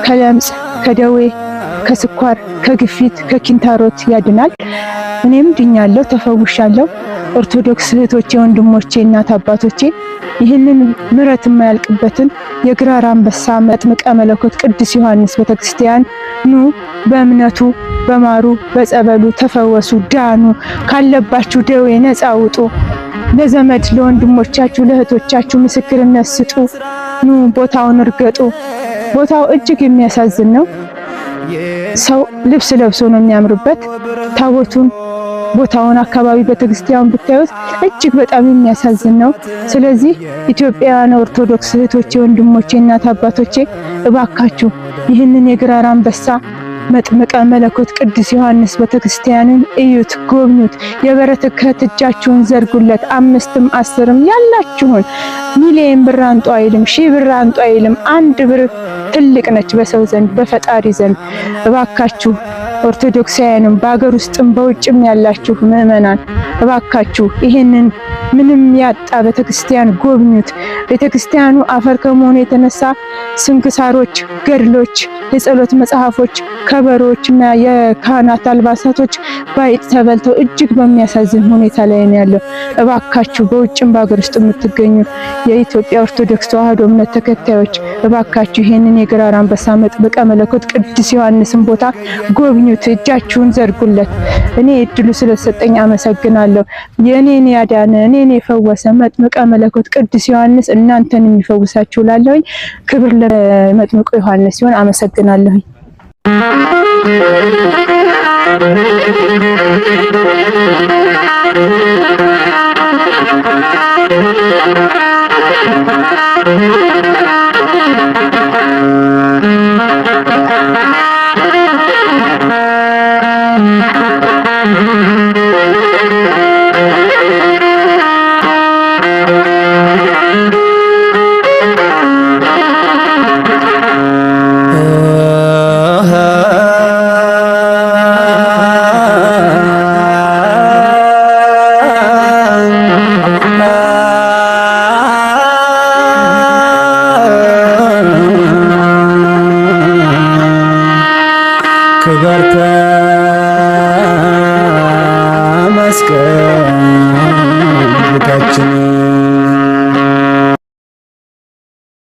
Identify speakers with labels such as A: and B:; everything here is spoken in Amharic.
A: ከለምጽ ከደዌ ከስኳር ከግፊት ከኪንታሮት ያድናል። እኔም ድኛለሁ ተፈውሻለሁ። ኦርቶዶክስ እህቶቼ ወንድሞቼ እናት አባቶቼ ይህንን ምሕረት የማያልቅበትን የግራር አንበሳ መጥምቀ መለኮት ቅዱስ ዮሐንስ ቤተክርስቲያን ኑ በእምነቱ በማሩ በጸበሉ ተፈወሱ ዳኑ ካለባችሁ ደዌ ነፃ ውጡ። ለዘመድ ለወንድሞቻችሁ ለእህቶቻችሁ ምስክርነት ስጡ። ኑ ቦታውን እርገጡ። ቦታው እጅግ የሚያሳዝን ነው። ሰው ልብስ ለብሶ ነው የሚያምርበት። ታቦቱን ቦታውን አካባቢ ቤተክርስቲያኑን ብታዩት እጅግ በጣም የሚያሳዝን ነው። ስለዚህ ኢትዮጵያውያን ኦርቶዶክስ እህቶቼ ወንድሞቼ እናት አባቶቼ እባካችሁ ይህንን የግራር አንበሳ መጥምቀ መለኮት ቅዱስ ዮሐንስ ቤተክርስቲያንን እዩት፣ ጎብኙት። የበረከት እጃችሁን ዘርጉለት። 5ም 10ም ያላችሁን ሚሊዮን ብር አንጡ አይልም፣ ሺህ ብር አንጡ አይልም። 1 ብር ትልቅ ነች በሰው ዘንድ በፈጣሪ ዘንድ። እባካችሁ ኦርቶዶክሳውያንም በአገር ውስጥም በውጭም ያላችሁ ምእመናን እባካችሁ ይሄንን ምንም ያጣ ቤተክርስቲያን ጎብኙት። ቤተክርስቲያኑ አፈር ከመሆኑ የተነሳ ስንክሳሮች፣ ገድሎች፣ የጸሎት መጽሐፎች፣ ከበሮችና የካህናት አልባሳቶች ባይጥ ተበልተው እጅግ በሚያሳዝን ሁኔታ ላይ ነው ያለው። እባካችሁ በውጭም በአገር ውስጥ የምትገኙ የኢትዮጵያ ኦርቶዶክስ ተዋሕዶ እምነት ተከታዮች እባካችሁ ይሄንን የግራር አንበሳ መጥምቀ መለኮት ቅዱስ ዮሐንስን ቦታ ጎብኙት፣ እጃችሁን ዘርጉለት። እኔ እድሉ ስለሰጠኝ አመሰግናለሁ። የኔን ያዳነ እኔን የፈወሰ መጥምቀ መለኮት ቅዱስ ዮሐንስ እናንተን የሚፈውሳችሁ ላለሁኝ ክብር ለመጥምቁ ዮሐንስ ሲሆን አመሰግናለሁ።
B: ክብርተ መስቀል ጌታችን